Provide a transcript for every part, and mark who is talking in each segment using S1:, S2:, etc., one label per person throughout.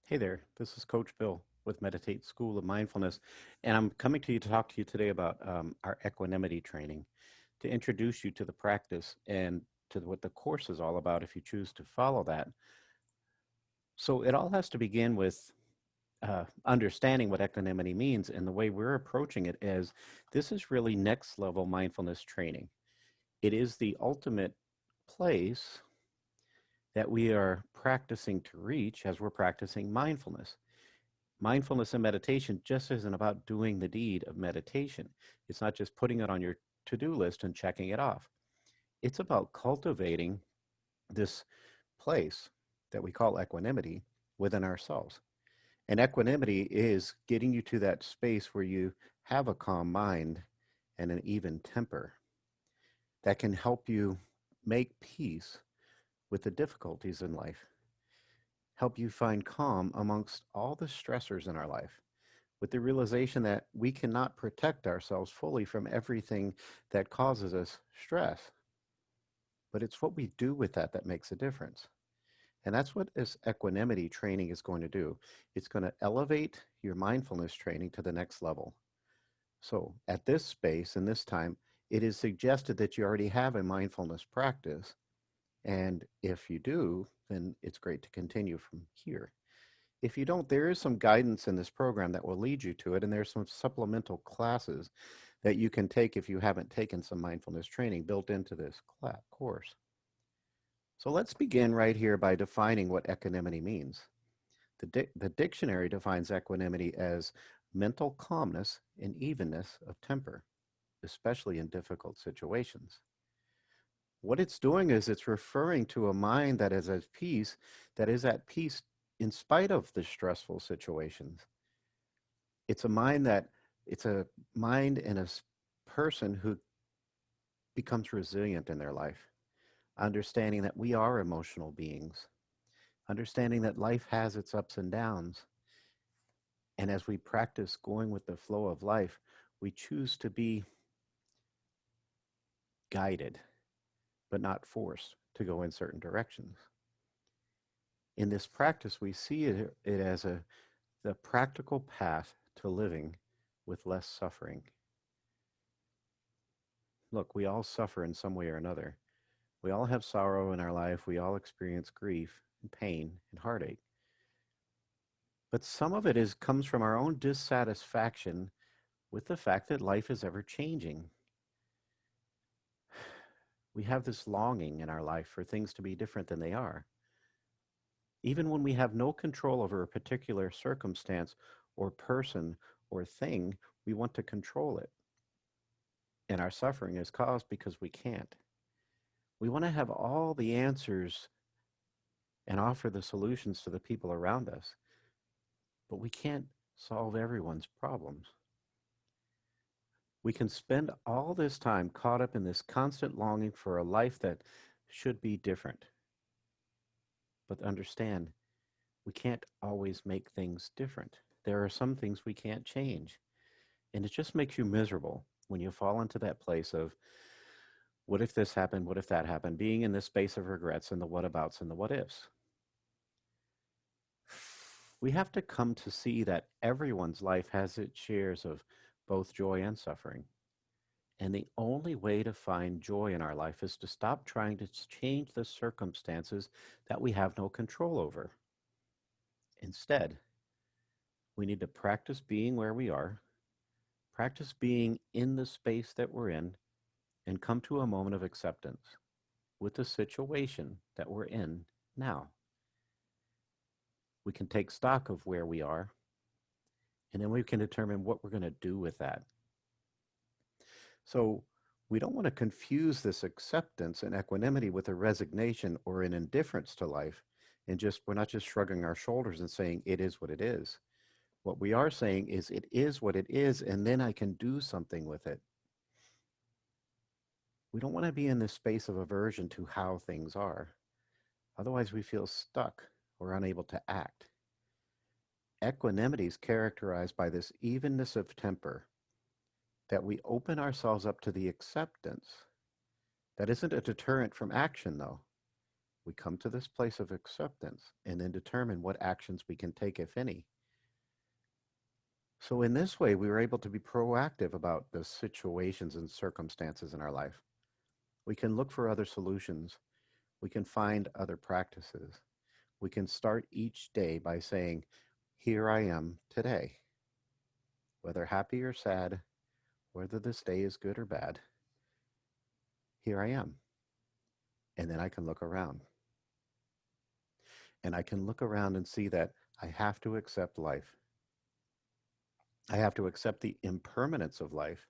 S1: Hey there, this is Coach Bill with Meditate School of Mindfulness, and I'm coming to you to talk to you today about our equanimity training, to introduce you to the practice and to what the course is all about if you choose to follow that. So it all has to begin with understanding what equanimity means, and the way we're approaching it is this is really next level mindfulness training. It is the ultimate place that we are practicing to reach as we're practicing mindfulness. Mindfulness and meditation just isn't about doing the deed of meditation. It's not just putting it on your to-do list and checking it off. It's about cultivating this place that we call equanimity within ourselves. And equanimity is getting you to that space where you have a calm mind and an even temper that can help you make peace with the difficulties in life, help you find calm amongst all the stressors in our life, with the realization that we cannot protect ourselves fully from everything that causes us stress. But it's what we do with that that makes a difference. And that's what this equanimity training is going to do. It's going to elevate your mindfulness training to the next level. So at this space and this time, it is suggested that you already have a mindfulness practice. And if you do, then it's great to continue from here. If you don't, there is some guidance in this program that will lead you to it, and there's some supplemental classes that you can take if you haven't taken some mindfulness training built into this course. So let's begin right here by defining what equanimity means. The dictionary defines equanimity as mental calmness and evenness of temper, especially in difficult situations. What it's doing is it's referring to a mind that is at peace, in spite of the stressful situations. It's a mind that, it's a mind and a person who becomes resilient in their life, understanding that we are emotional beings, understanding that life has its ups and downs. And as we practice going with the flow of life, we choose to be guided, but not forced to go in certain directions. In this practice, we see it as the practical path to living with less suffering. Look, we all suffer in some way or another. We all have sorrow in our life. We all experience grief and pain and heartache. But some of it comes from our own dissatisfaction with the fact that life is ever changing. We have this longing in our life for things to be different than they are. Even when we have no control over a particular circumstance or person or thing, we want to control it. And our suffering is caused because we can't. We want to have all the answers and offer the solutions to the people around us, but we can't solve everyone's problems. We can spend all this time caught up in this constant longing for a life that should be different. But understand, we can't always make things different. There are some things we can't change. And it just makes you miserable when you fall into that place of, what if this happened? What if that happened? Being in this space of regrets and the whatabouts and the what ifs. We have to come to see that everyone's life has its shares of both joy and suffering. And the only way to find joy in our life is to stop trying to change the circumstances that we have no control over. Instead, we need to practice being where we are, practice being in the space that we're in, and come to a moment of acceptance with the situation that we're in now. We can take stock of where we are, and then we can determine what we're going to do with that. So we don't want to confuse this acceptance and equanimity with a resignation or an indifference to life. And we're not just shrugging our shoulders and saying it is what it is. What we are saying is it is what it is, and then I can do something with it. We don't want to be in this space of aversion to how things are. Otherwise, we feel stuck or unable to act. Equanimity is characterized by this evenness of temper, that we open ourselves up to the acceptance. That isn't a deterrent from action, though. We come to this place of acceptance and then determine what actions we can take, if any. So in this way, we were able to be proactive about the situations and circumstances in our life. We can look for other solutions. We can find other practices. We can start each day by saying, here I am today. Whether happy or sad, whether this day is good or bad, here I am. And then I can look around. And I can look around and see that I have to accept life. I have to accept the impermanence of life,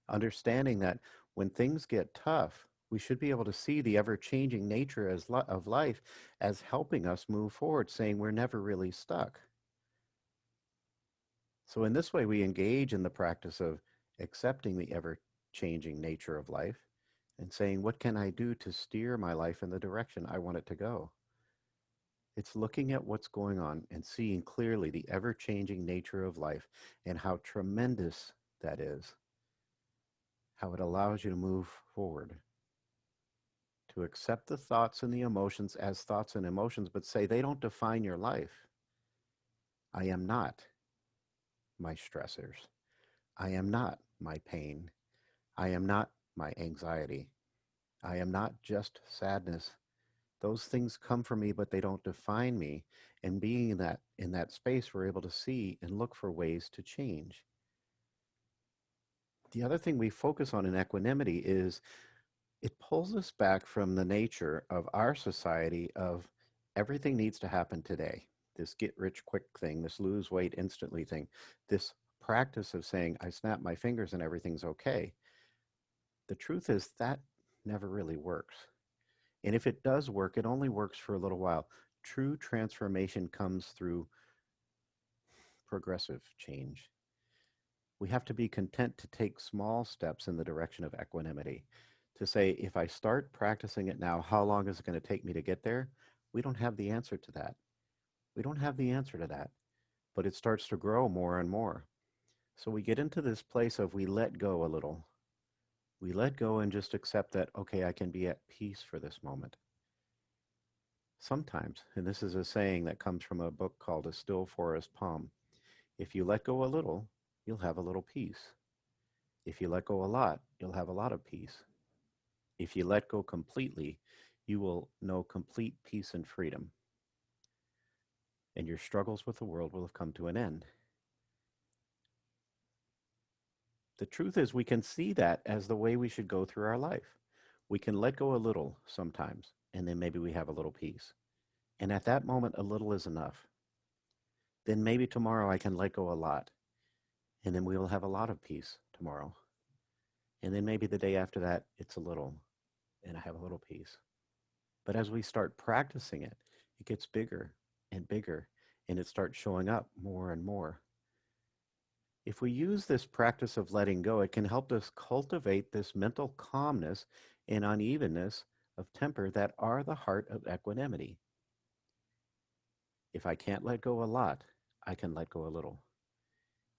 S1: understanding that when things get tough, we should be able to see the ever-changing nature of life as helping us move forward, saying we're never really stuck. So in this way, we engage in the practice of accepting the ever-changing nature of life and saying, what can I do to steer my life in the direction I want it to go? It's looking at what's going on and seeing clearly the ever-changing nature of life and how tremendous that is, how it allows you to move forward, to accept the thoughts and the emotions as thoughts and emotions, but say they don't define your life. I am not my stressors. I am not my pain. I am not my anxiety. I am not just sadness. Those things come from me, but they don't define me. And being in that space, we're able to see and look for ways to change. The other thing we focus on in equanimity is it pulls us back from the nature of our society of everything needs to happen today. This get rich quick thing, this lose weight instantly thing, this practice of saying, I snap my fingers and everything's okay. The truth is that never really works. And if it does work, it only works for a little while. True transformation comes through progressive change. We have to be content to take small steps in the direction of equanimity. To say, if I start practicing it now, how long is it going to take me to get there? We don't have the answer to that. We don't have the answer to that. But it starts to grow more and more. So we get into this place of we let go a little. We let go and just accept that, okay, I can be at peace for this moment. Sometimes, and this is a saying that comes from a book called A Still Forest Poem, if you let go a little, you'll have a little peace. If you let go a lot, you'll have a lot of peace. If you let go completely, you will know complete peace and freedom, and your struggles with the world will have come to an end. The truth is, we can see that as the way we should go through our life. We can let go a little sometimes, and then maybe we have a little peace. And at that moment, a little is enough. Then maybe tomorrow I can let go a lot, and then we will have a lot of peace tomorrow. And then maybe the day after that, it's a little, and I have a little peace. But as we start practicing it, it gets bigger and bigger, and it starts showing up more and more. If we use this practice of letting go, it can help us cultivate this mental calmness and unevenness of temper that are the heart of equanimity. If I can't let go a lot, I can let go a little.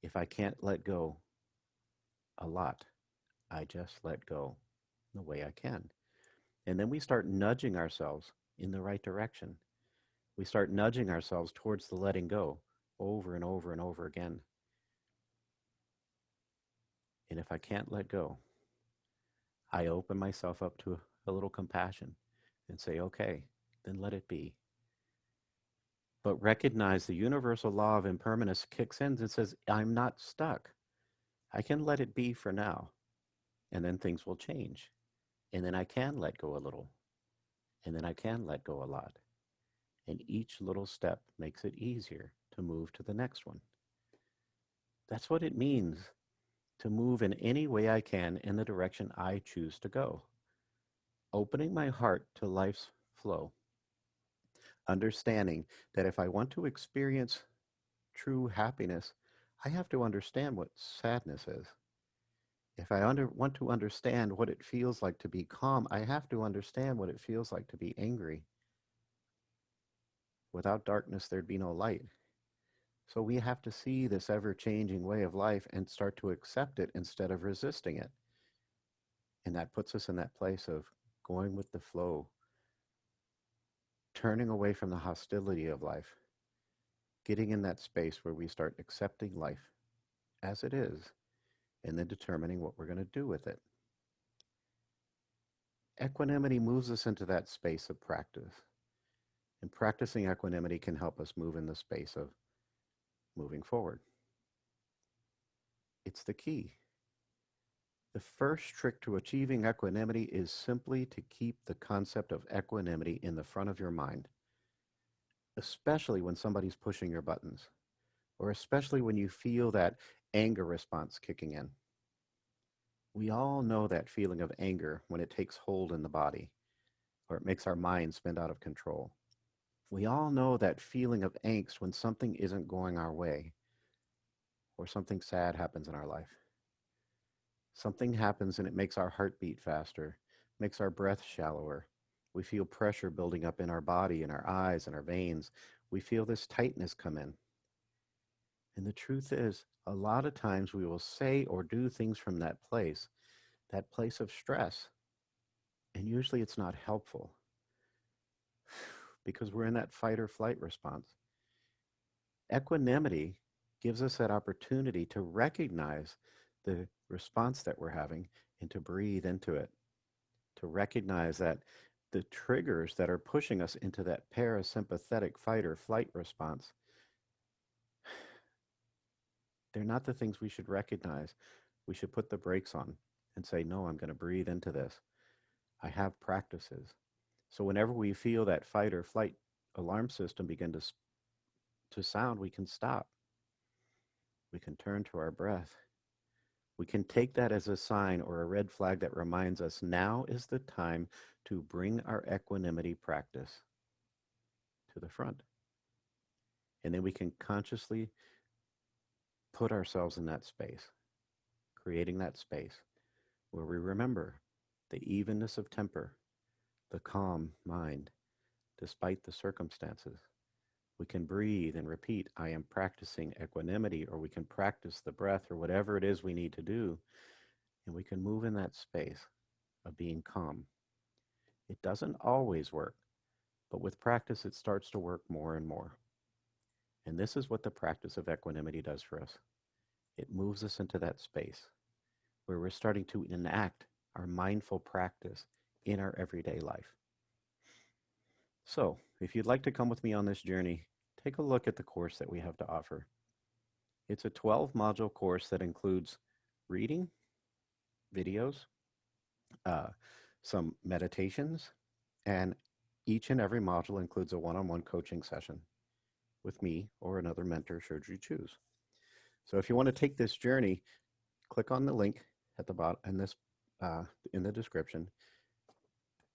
S1: If I can't let go a lot, I just let go the way I can. And then we start nudging ourselves in the right direction. We start nudging ourselves towards the letting go over and over and over again. And if I can't let go, I open myself up to a little compassion and say, okay, then let it be. But recognize the universal law of impermanence kicks in and says, I'm not stuck. I can let it be for now. And then things will change. And then I can let go a little. And then I can let go a lot. And each little step makes it easier to move to the next one. That's what it means to move in any way I can in the direction I choose to go. Opening my heart to life's flow. Understanding that if I want to experience true happiness, I have to understand what sadness is. If I want to understand what it feels like to be calm, I have to understand what it feels like to be angry. Without darkness, there'd be no light. So we have to see this ever-changing way of life and start to accept it instead of resisting it. And that puts us in that place of going with the flow, turning away from the hostility of life, getting in that space where we start accepting life as it is, and then determining what we're going to do with it. Equanimity moves us into that space of practice. And practicing equanimity can help us move in the space of moving forward. It's the key. The first trick to achieving equanimity is simply to keep the concept of equanimity in the front of your mind, especially when somebody's pushing your buttons, or especially when you feel that anger response kicking in. We all know that feeling of anger when it takes hold in the body, or it makes our mind spin out of control. We all know that feeling of angst when something isn't going our way, or something sad happens in our life. Something happens and it makes our heart beat faster, makes our breath shallower. We feel pressure building up in our body, in our eyes, and our veins. We feel this tightness come in. And the truth is, a lot of times we will say or do things from that place of stress. And usually it's not helpful because we're in that fight or flight response. Equanimity gives us that opportunity to recognize the response that we're having and to breathe into it, to recognize that the triggers that are pushing us into that parasympathetic fight or flight response, they're not the things we should recognize. We should put the brakes on and say, no, I'm going to breathe into this. I have practices. So whenever we feel that fight or flight alarm system begin to sound, we can stop. We can turn to our breath. We can take that as a sign or a red flag that reminds us now is the time to bring our equanimity practice to the front. And then we can consciously put ourselves in that space, creating that space where we remember the evenness of temper, the calm mind, despite the circumstances. We can breathe and repeat, I am practicing equanimity, or we can practice the breath or whatever it is we need to do. And we can move in that space of being calm. It doesn't always work, but with practice, it starts to work more and more. And this is what the practice of equanimity does for us. It moves us into that space where we're starting to enact our mindful practice in our everyday life. So, if you'd like to come with me on this journey, take a look at the course that we have to offer. It's a 12-module course that includes reading, videos, some meditations, and each and every module includes a one-on-one coaching session with me or another mentor should you choose. So if you want to take this journey, click on the link at the bottom in the description.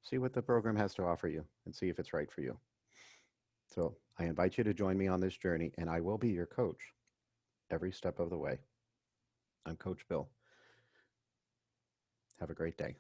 S1: See what the program has to offer you and see if it's right for you. So I invite you to join me on this journey, and I will be your coach every step of the way. I'm Coach Bill. Have a great day.